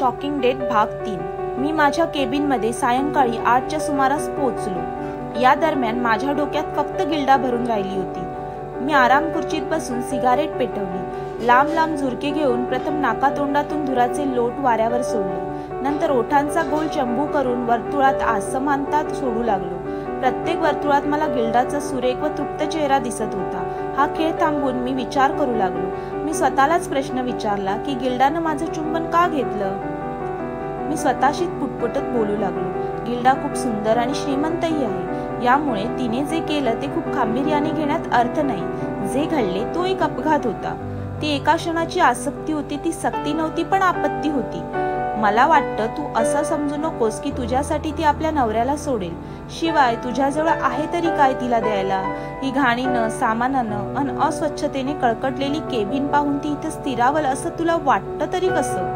Shocking date भाग 3। मी माझ्या केबिनमध्ये सायंकाळी 8च्या सुमारास पोहोचलो। या दरम्यान माझ्या डोक्यात फक्त गिल्डा भरून राहिली होती। मी आराम खुर्चीत बसून सिगारेट पेटवली। लांब लांब झुरके घेऊन प्रथम नाकातोंडातून धुराचे लोट वाऱ्यावर सोडले, नंतर ओठांचा गोल चंबू करून वर्तुळात असमानता सोडू लागलो। प्रत्येक वर्तुळात मला गिल्डाचा सुरेख व तृप्त चेहरा दिसत होता। हा खेळ थांबून मी विचार करू लागलो। मी स्वतःलाच प्रश्न विचारला की गिल्डानं माझं चुंबन का घेतलं। मी स्वतःशीच पुटपुटत बोलू लागलो, गिल्डा खूप सुंदर आणि श्रीमंतही आहे, यामुळे तिने जे केलं ते खूप गांभीर्याने घेण्यात अर्थ नाही। जे घडले तो एक अपघात होता। ती एका क्षणाची आसक्ती होती, ती सक्ती नव्हती पण आपत्ती होती। मला वाटतं तू असं समजू नकोस की तुझ्यासाठी ती आपल्या नवऱ्याला सोडेल, शिवाय तुझ्याजवळ आहे तरी काय तिला द्यायला। ही घाणीनं, सामानानं अन अस्वच्छतेने कळकटलेली केबिन पाहून ती इथं स्थिरावल असं तुला वाटतं तरी कसं।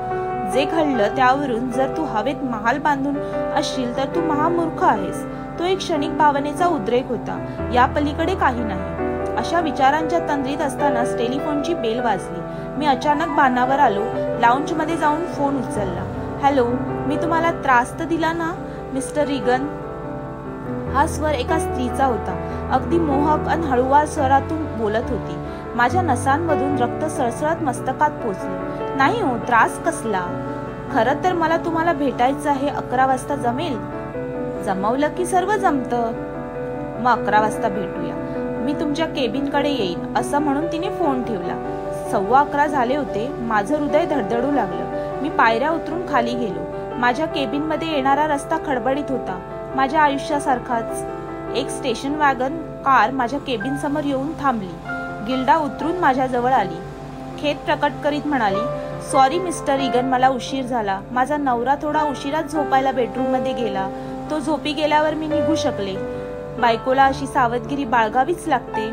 जे घडलं त्यावरून जर तू हवेत महाल बांधून असशील तर तू महामूर्ख आहेस। तो एक क्षणिक भावनेचा उद्रेक होता, या पलीकडे काही नाही। अशा विचारांच्या तंद्रीत असतानाच टेलिफोनची बेल वाजली। मी अचानक भानावर आलो। लाऊंज मध्ये जाऊन फोन उचलला। हॅलो, मी तुम्हाला त्रास तर दिला ना मिस्टर रिगन? हा स्वर एका स्त्रीचा होता। अगदी मोहक आणि हळुवार स्वरातून बोलत होती। माझ्या नसांमधून रक्त सळसळत मस्तकात पोचले। नाही हो, त्रास कसला? खरं तर मला तुम्हाला भेटायचं आहे। 11 वाजता जमेल? जमवलं की सर्व जमतं। मग 11 वाजता भेटूया। मी तुमच्या केबिनकडे येईन असं म्हणून तिने फोन ठेवला। 11:15 झाले होते। माझं हृदय धडधडू लागलं। मी पायऱ्या उतरून खाली गेलो। माझ्या केबिनमध्ये येणारा रस्ता खडबडीत होता, माझ्या आयुष्यासारखाच। एक स्टेशन वॅगन कार माझ्या केबिन समोर येऊन थांबली। गिल्डा उतरून माझ्या जवळ आली। खेद प्रकट करीत म्हणाली, सॉरी मिस्टर रिगन, मला उशीर झाला। माझा नवरा थोडा उशिराच झोपायला बेडरूम मध्ये गेला। तो झोपी गेल्यावर मी निघू शकले। बायकोला अशी सावधगिरी बाळगावीच लागते।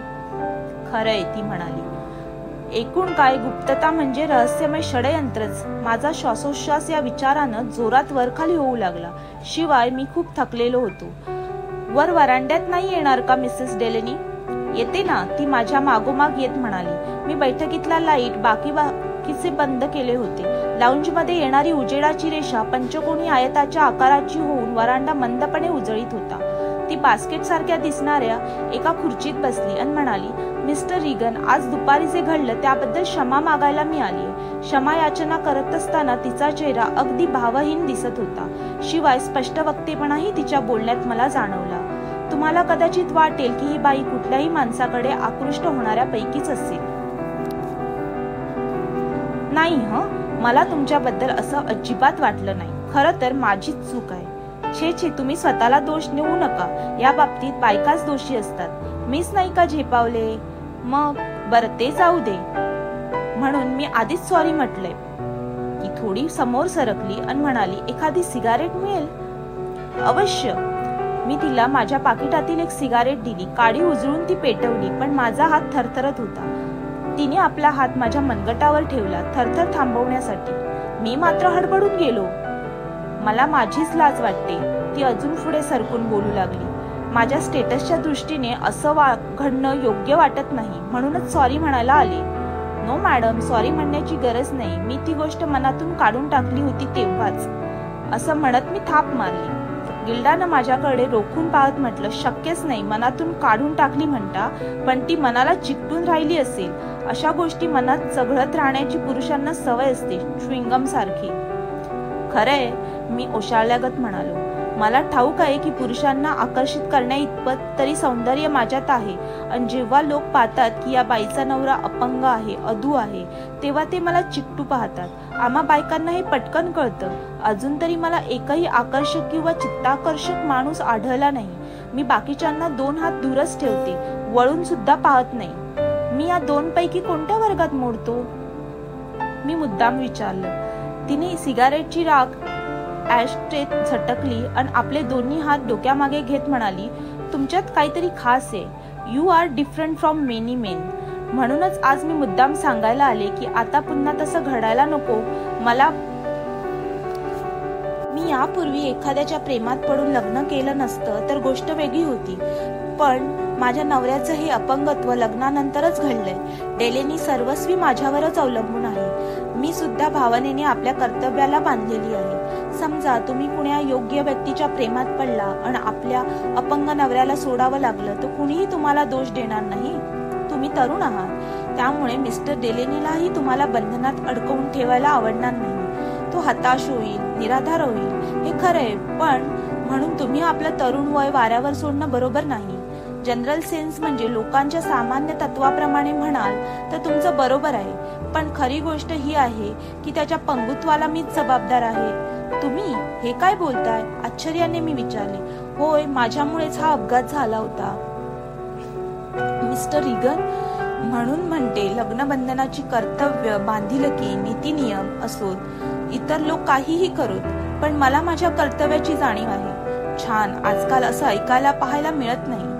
खरंय, ती म्हणाली। एकूण काय, गुप्तता म्हणजे रहस्यमय षडयंत्रच। माझा श्वासोच्छ्वास या विचारानं जोरात वरखाली होऊ लागला। शिवाय मी खूप थकलेलो होतो। वर वरांड्यात नाही येणार का मिसेस डेलेनी? येते ना, ती माझ्या मागोमाग येत म्हणाली। मी बैठकीतला लाईट बाकीचे बंद केले होते। लाऊंज मध्ये येणारी उजेडाची रेषा पंचकोनी आयताच्या आकाराची होऊन वरांडा मंदपणे उजळीत होता। ती बास्केट सारख्या दिसणाऱ्या एका खुर्चीत बसली आणि म्हणाली, मिस्टर रिगन, आज दुपारी जे घडलं त्याबद्दल क्षमा मागायला मी आलीये। क्षमा याचना करत असताना तिचा चेहरा अगदी भावहीन दिसत होता। शिवाय स्पष्ट वक्तेपणाही तिच्या बोलण्यात मला जाणवला। तुम्हाला कदाचित वाटेल की ही बाई कुठल्याही माणसाकडे आकृष्ट होणाऱ्या पैकीच असेल। नाही मला तुमच्याबद्दल असं अजिबात वाटलं नाही। खरं तर माझीच चूक आहे। छे, तुम्ही स्वतःला दोष देऊ नका। या बाबतीत बायकाच दोषी असतात। मीच नाही का झेपावले? मग बरं, ते जाऊ दे। म्हणून मी आधीच सॉरी म्हटलंय। ती थोडी समोर सरकली आणि म्हणाली, एखादी सिगारेट मिळेल? अवश्य। मी तिला माझ्या पाकिटातील एक सिगारेट दिली। काडी उजळून ती पेटवली, पण माझा हात थरथरत होता। तिने आपला हात माझ्या मनगटावर ठेवला, थरथर थांबवण्यासाठी। मी मात्र हडबडून गेलो। मला माझीच लाज वाटते, ती अजून पुढे सरकून बोलू लागली। माझ्या स्टेटसच्या दृष्टीने असं घडणं योग्य वाटत नाही, म्हणूनच सॉरी म्हणायला आले। नो मॅडम, सॉरी म्हणण्याची गरज नाही। मी ती गोष्ट मनातून काढून टाकली होती तेव्हाच, असं म्हणत मी थाप मारली। गिल्डानं माझ्याकडे रोखून पाहत म्हटलं, शक्यच नाही, मनातून काढून टाकली म्हणता, पण ती मनाला चिकटून राहिली असेल। अशा गोष्टी मनात चघळत राहण्याची पुरुषांना सवय असते, च्युइंगम सारखी। खरंय, मी ओशाळल्यागत म्हणालो। मला ठाऊक आहे की पुरुषांना आकर्षित करण्या इतपत तरी सौंदर्य माझ्यात आहे, आणि जेव्हा लोक पाहतात की या बाईचा नवरा अपंग आहे, अधू आहे, तेव्हा ते मला चिकटू पाहतात। आम्हा बायकांना हे पटकन कळतं। अजून तरी मला एकही आकर्षक किंवा चित्ताकर्षक माणूस आढळला नाही। मी बाकीच्यांना 2 हात दूरच ठेवते, वळून सुद्धा पाहत नाही। मी या 2 पैकी कोणत्या वर्गात मोडतो? मी मुद्दाम विचारलं। तिने सिगारेटची राख ॲशट्रेत झटकली आणि आपले दोन्ही हात डोक्यामागे घेत म्हणाली, तुमच्यात काहीतरी खास आहे। You are different from many men. म्हणूनच आज मी मुद्दाम सांगायला आले की आता पुन्हा तसं घडायला नको। मी यापूर्वी एखाद्याच्या प्रेमात पडून लग्न केलं नसतं तर गोष्ट वेगळी होती, पण माझ्या नवऱ्याचं हे अपंगत्व लग्नानंतरच घडलंय। डेलेनी सर्वस्वी माझ्यावरच अवलंबून आहे। मी सुद्धा भावनेने आपल्या कर्तव्याला बांधलेली आहे. समजा तुम्ही कुण्या योग्य व्यक्तीच्या प्रेमात पडला आणि आपल्या अपंग नवऱ्याला सोडावं लागलं तर कुणीही तुम्हाला दोष देणार नाही. तुम्ही तरुण आहात, त्यामुळे मिस्टर डेलेनीलाही तुम्हाला बंधनात अडकवून ठेवायला आवडणार नाही. तो हताश होईल, निराधार होईल, हे खरंय, पण म्हणून तुम्ही आपलं तरुण वय वाऱ्यावर सोडणं बरोबर नाही. जनरल सेन्स म्हणजे लोकांच्या सामान्य तत्वाप्रमाणे म्हणाल तर तुमचं बरोबर आहे, पण खरी गोष्ट ही आहे की त्याच्या पंगुत्वाला मीच जबाबदार आहे. तुम्ही हे काय बोलताय? आश्चर्याने मी विचारले. होय, माझ्यामुळेच हा अपघात झाला होता, मिस्टर रिगन. म्हणून म्हणते, लग्नबंधनाची कर्तव्य, बांधिलकी, नीती नियम असोत, इतर लोक काहीही करोत, पण मला माझ्या कर्तव्याची जाणीव आहे. छान, आजकाल असं ऐकायला पाहायला मिळत नाही.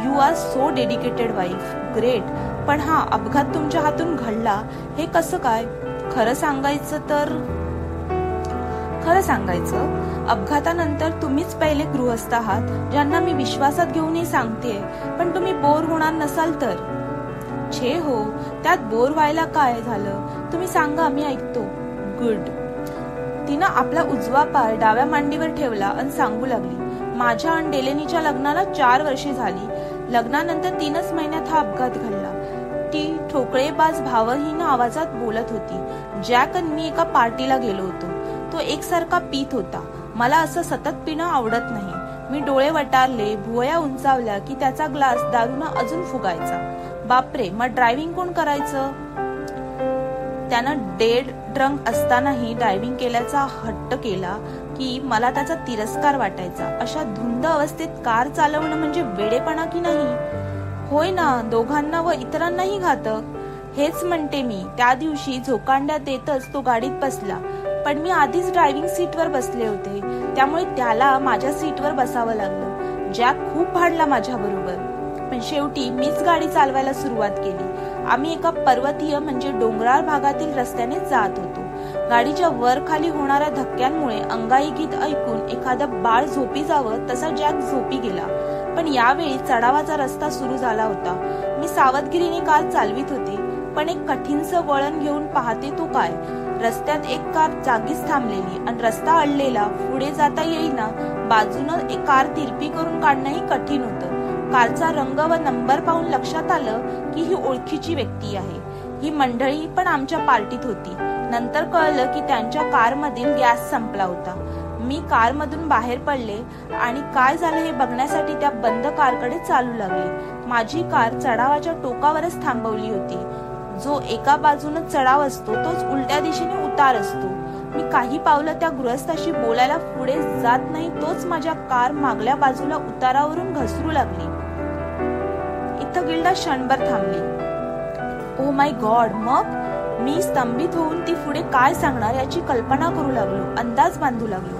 You are so dedicated wife. Great. पण हा अपघात तुमच्या हातून घडला हे कसं काय? खरं सांगायचं, अपघातानंतर तुम्हीच पहिले गृहस्थ आहात ज्यांना मी विश्वासात घेऊनही सांगतेय. पण तुम्ही बोर होणार नसाल तर? छे हो, त्यात बोर व्हायला काय झालं? तुम्ही सांगा, मी ऐकतो. गुड. तिनं आपला उजवा पाय डाव्या मांडीवर ठेवला आणि सांगू लागली, माझ्या आणि डेलेनीच्या लग्नाला 4 वर्षे झाली. लग्नानंतर 3च महिन्यात हा अपघात घडला. ती ठोकळेबाज भावहीन आवाजात बोलत होती. जॅक आणि मी एका पार्टीला गेलो होतो. तो एकसारखा पीत होता. मला असं सतत पिणं आवडत नाही. मी डोळे वटारले, भुवया उंचावल्या की त्याचा ग्लास दारूनं अजून फुगायचा. बापरे, मग ड्रायव्हिंग कोण करायचं? त्यानं डेड ड्रंक असतानाही ड्रायव्हिंग केल्याचा हट्ट केला की मला त्याचा तिरस्कार वाटायचा. अशा धुंद अवस्थेत कार चालवणं म्हणजे वेडेपणा की नाही? होय ना, दोघांना व इतरांनाही घातक. हेच म्हणते मी. त्या दिवशी झोकांड्यात येतच तो गाडीत बसला, पण मी आधीच ड्रायव्हिंग सीटवर बसले होते, त्यामुळे त्याला माझ्या सीटवर बसावं लागलं. जॅक खूप भांडला माझ्या बरोबर, पण शेवटी मीच गाडी चालवायला सुरुवात केली. आम्ही एका पर्वतीय म्हणजे डोंगराळ भागातील रस्त्याने जात होतो. गाडीच्या वर खाली होणाऱ्या धक्क्यांमुळे अंगाई गीत ऐकून एखादं बाळ झोपी जावं तसा जॅक झोपी गेला. पण यावेळी चढावाचा रस्ता सुरू झाला होता. मी सावधगिरीने कार चालवित होते, पण एक कठीणसं वळण घेऊन पाहते तो काय, रस्त्यात एक कार जागीच थांबलेली आणि रस्ता अडलेला, पुढे जाता येईना. बाजूनं एक कार तिरपी करून काढणंही कठीण होतं. कारचा रंग व नंबर पाहून लक्षात आलं की ही ओळखीची व्यक्ती आहे. ही मंडळी पण आमच्या पार्टीत होती. नंतर कळलं की त्यांच्या कारमधील गॅस संपला होता. मी कारमधून बाहेर पडले आणि काय झालं हे बघण्यासाठी त्या बंद कारकडे चालू लागले. माझी कार चढावाच्या टोकावरच थांबवली होती. जो एका बाजूने चढाव असतो तोच उलट्या दिशेने उतार असतो. मी काही पावलं त्या गृहस्थाशी बोलायला पुढे जात नाही तोच माझ्या कार मागल्या बाजूला उतारावरून घसरू लागली. इथं गिल्डा क्षणभर थांबली. Oh my God. मग मी स्तंभित होऊन ती पुढे काय सांगणार याची कल्पना करू लागलो, अंदाज बांधू लागलो.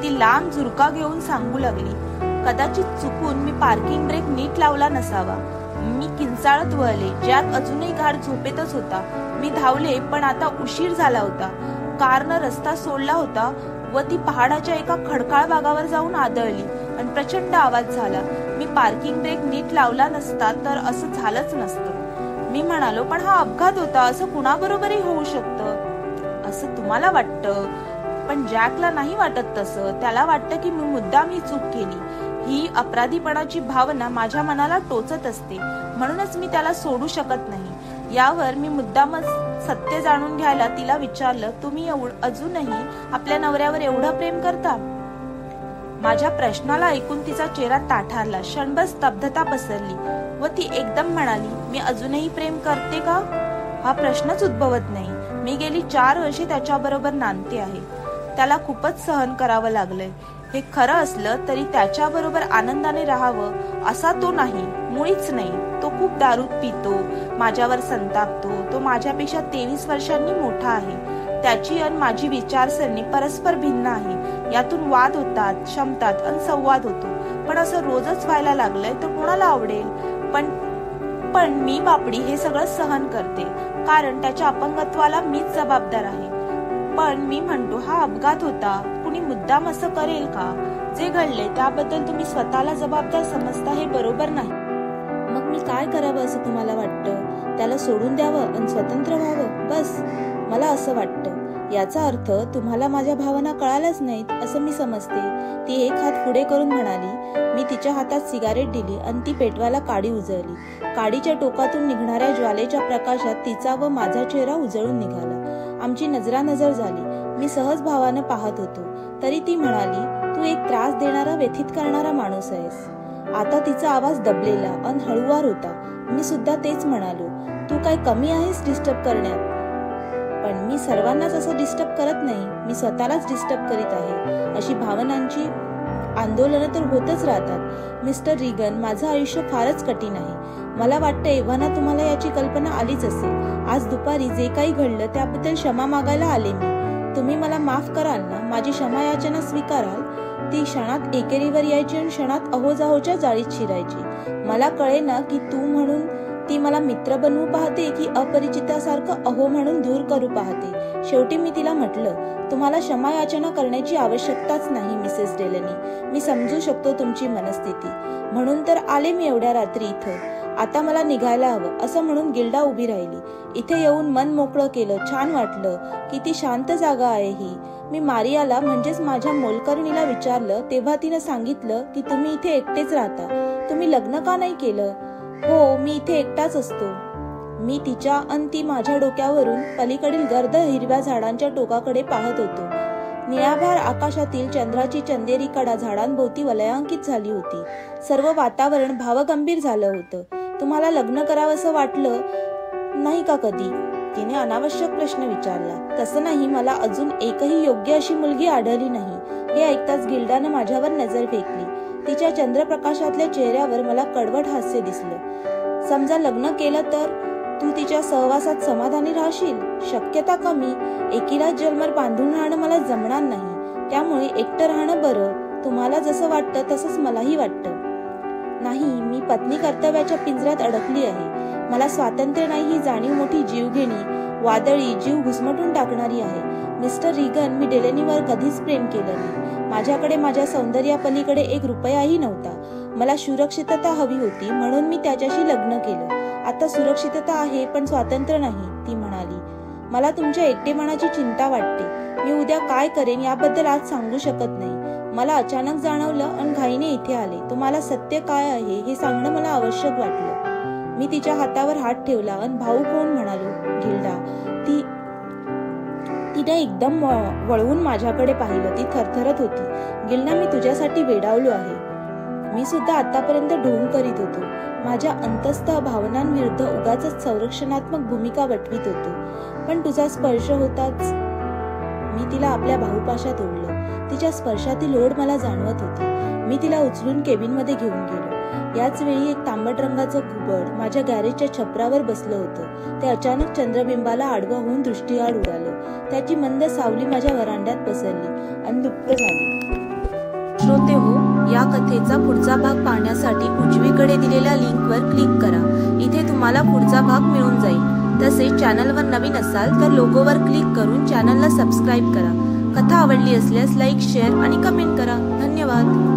ती लांब झुरका घेऊन सांगू लागली, कदाचित चुकून मी पार्किंग ब्रेक नीट लावला नसावा. मी किंचाळत वळले. जॅक अजूनही गाढ झोपेतच होता. मी धावले, पण आता उशीर झाला होता. कारनं रस्ता सोडला होता व ती पहाडाच्या एका खडकाळ भागावर जाऊन आदळली आणि प्रचंड आवाज झाला. मी पार्किंग ब्रेक नीट लावला नसता तर असं झालंच नसतं. मी म्हणालो, पण हा अपघात होता, असं कुणाबरोबरही होऊ शकतं असं तुम्हाला वाटतं, पण जॅकला नाही वाटत तसं. त्याला वाटतं की मी मुद्दाम ही चूक केली. ही अपराधीपणाची भावना माझ्या मनाला टोचत असते, म्हणूनच मी त्याला सोडू शकत नाही. यावर मी मुद्दामच सत्य जाणून घ्यायला तिला विचारलं, तुम्ही अजूनही आपल्या नवऱ्यावर एवढं प्रेम करता? माझ्या प्रश्नाला ऐकून तिचा चेहरा ताठारला. क्षणभर स्तब्धता पसरली व ती एकदम म्हणाली, मी अजूनही प्रेम करते का? हा प्रश्नच उद्भवत नाही. मी गेली 4 वर्षे त्याच्याबरोबर नांदते आहे. त्याला खूपच सहन करावं लागलंय. हे खरं असलं तरी त्याच्याबरोबर आनंदाने राहावं असा तो नाही, मुळीच नाही. तो खूप दारू पितो, माझ्यावर संतापतो. तो माझ्यापेक्षा 23 वर्षांनी मोठा आहे. त्याची आणि माझी विचारसरणी परस्पर भिन्न आहे. यातून वाद होतात, क्षमतात आणि संवाद होतो. पण असं रोजच व्हायला लागलंय तर कोणाला आवडेल? पण मी बापडी हे सगळं सहन करते, कारण त्याच्या अपंगत्वाला मीच जबाबदार आहे. पण मी म्हणतो, हा अपघात होता, कुणी मुद्दाम असं करेल का? जे घडले त्याबद्दल तुम्ही स्वतःला जबाबदार समजता हे बरोबर नाही. मग मी काय करावं असं तुम्हाला वाटतं? त्याला सोडून द्यावं आणि स्वतंत्र व्हावं? बस. मला असं वाटतं याचा अर्थ तुम्हाला माझ्या भावना कळाल्याच नाहीत असं मी समजते। ती एक हात पुढे करून म्हणाली। मी तिच्या हातात सिगारेट दिली आणि ती पेटवायला काडी उजळली। काडीच्या टोकातून निघणाऱ्या ज्वालेच्या प्रकाशात तिचा व माझा चेहरा उजळून निघाला। आमची नजरानजर झाली। मी सहज भावानं पाहत होतो तरी ती म्हणाली, तू एक त्रास देणारा व्यथित करणारा माणूस आहेस। आता तिचा आवाज दबलेला आणि हळूवार होता। मी सुद्धा तेच म्हणालो, तू काय कमी आहेस डिस्टर्ब करण्यात? पण मी सर्वांनाच असं डिस्टर्ब करत नाही, मी स्वतःलाच डिस्टर्ब करीत आहे। अशी भावनांची आंदोलनं तर होतच राहतात। मिस्टर रिगन, माझं आयुष्य फारच कठीण आहे। मला वाटतं एव्हाना तुम्हाला याची कल्पना आलीच असेल। आज दुपारी जे काही घडलं त्याबद्दल क्षमा मागायला आले मी। तुम्ही मला माफ कराल ना? माझी क्षमा याचना स्वीकाराल? ती क्षणात एकेरीवर यायची आणि क्षणात अहोजाहोच्या जाळीत शिरायची। मला कळेना की तू म्हणून ती मला मित्र बनवू पाहते की अपरिचितासारखं अहो म्हणून दूर करू पाहते। शेवटी मी तिला म्हटलं, तुम्हाला क्षमा याचना करण्याची आवश्यकताच नाही मिसेस डेलनी। मी समजू शकतो तुमची मनस्थिती, म्हणून तर आले मी एवढ्या रात्री इथं। आता मला निघायला हवं असं म्हणून गिल्डा उभी राहिली। इथे येऊन मन मोकळं केलं, छान वाटलं। किती शांत जागा आहे ही। मी मारियाला म्हणजेच माझ्या मोलकरणीला विचारलं तेव्हा तिनं सांगितलं की तुम्ही इथे एकटेच राहता, तुम्ही लग्न का नाही केलं? हो, मी इथे एकटाच असतो। मी तिच्या आणि ती माझ्या डोक्यावरून पलीकडील गर्द हिरव्या झाडांच्या टोकाकडे पाहत होतो। निळाभार आकाशातील चंद्राची चंदेरी कडा झाडांभोवती वलयांकित झाली होती। सर्व वातावरण भावगंभीर झालं होतं। तुम्हाला लग्न करावंसं वाटलं नाही का कधी? तिने अनावश्यक प्रश्न विचारला। तसं नाही, मला अजून एकही योग्य अशी मुलगी आढळली नाही। हे ऐकताच गिल्डानं माझ्यावर नजर फेकली। तिच्या चंद्रप्रकाशातल्या चेहऱ्यावर मला कडवट हास्य दिसलं। समजा लग्न केलं तर तू तिच्या सहवासात समाधानी राहशील? शक्यता कमी। एकीलाच जन्मर बांधून राहणं मला जमणार नाही, त्यामुळे एकटं राहणं बरं। तुम्हाला जसं वाटतं तसंच मलाही वाटतं। नाही, मी पत्नी कर्तव्याच्या पिंजऱ्यात अडकली आहे। मला स्वातंत्र्य नाही ही जाणीव मोठी जीवघेणी, वादळी, जीव घुसमटून टाकणारी आहे। मिस्टर रिगन, मी डेलनीवर कधीच प्रेम केलं नाही। माझ्याकडे माझ्या सौंदर्यापलीकडे एक रुपयाही नव्हता। मला सुरक्षितता हवी होती म्हणून मी त्याच्याशी लग्न केलं। आता सुरक्षितता आहे पण स्वातंत्र्य नाही, ती म्हणाली। मला तुमच्या एकटेपणाची चिंता वाटते। मी उद्या काय करेन याबद्दल आज सांगू शकत नाही। मला अचानक जाणवलं आणि घाईने इथे आले। तुम्हाला सत्य काय आहे हे सांगणं मला आवश्यक वाटलं। मी तिच्या हातावर हात ठेवला आणि भाऊक होऊन म्हणालो, गिल्डा। तिने एकदम वळवून माझ्याकडे पाहिलं। ती थरथरत होती। गिल्डा, मी तुझ्यासाठी वेडावलो आहे। मी सुद्धा आतापर्यंत ढोंग करीत होतो। माझ्या अंतस्थ भावनांविरुद्ध उगाचच संरक्षणात्मक भूमिका वठवीत होतो, पण तुझा स्पर्श होताच मी तिला आपल्या बाहुपाशात ओढलं। तिच्या स्पर्शातील ओढ मला जाणवत होती। मी तिला उचलून केबिनमध्ये घेऊन गेलो। याच वेळी एक तांबट रंगाचं घुबड माझ्या गॅरेजच्या छपरावर बसलं होतं। ते अचानक चंद्रबिंबाला आडवं होऊन दृष्टीआड उडालं। त्याची मंद सावली माझ्या वरांड्यात पसरली आणि दुप्प झाली। श्रोतेहो, या कथेचा पुढचा भाग पाहण्यासाठी उजवीकडे दिलेल्या लिंकवर क्लिक करा। इथे तुम्हाला पुढचा भाग मिळून जाईल। तसेच चॅनलवर नवीन असाल तर लोगोवर क्लिक करून चॅनलला सबस्क्राईब करा। कथा आवडली असल्यास लाईक, शेअर आणि कमेंट करा। धन्यवाद।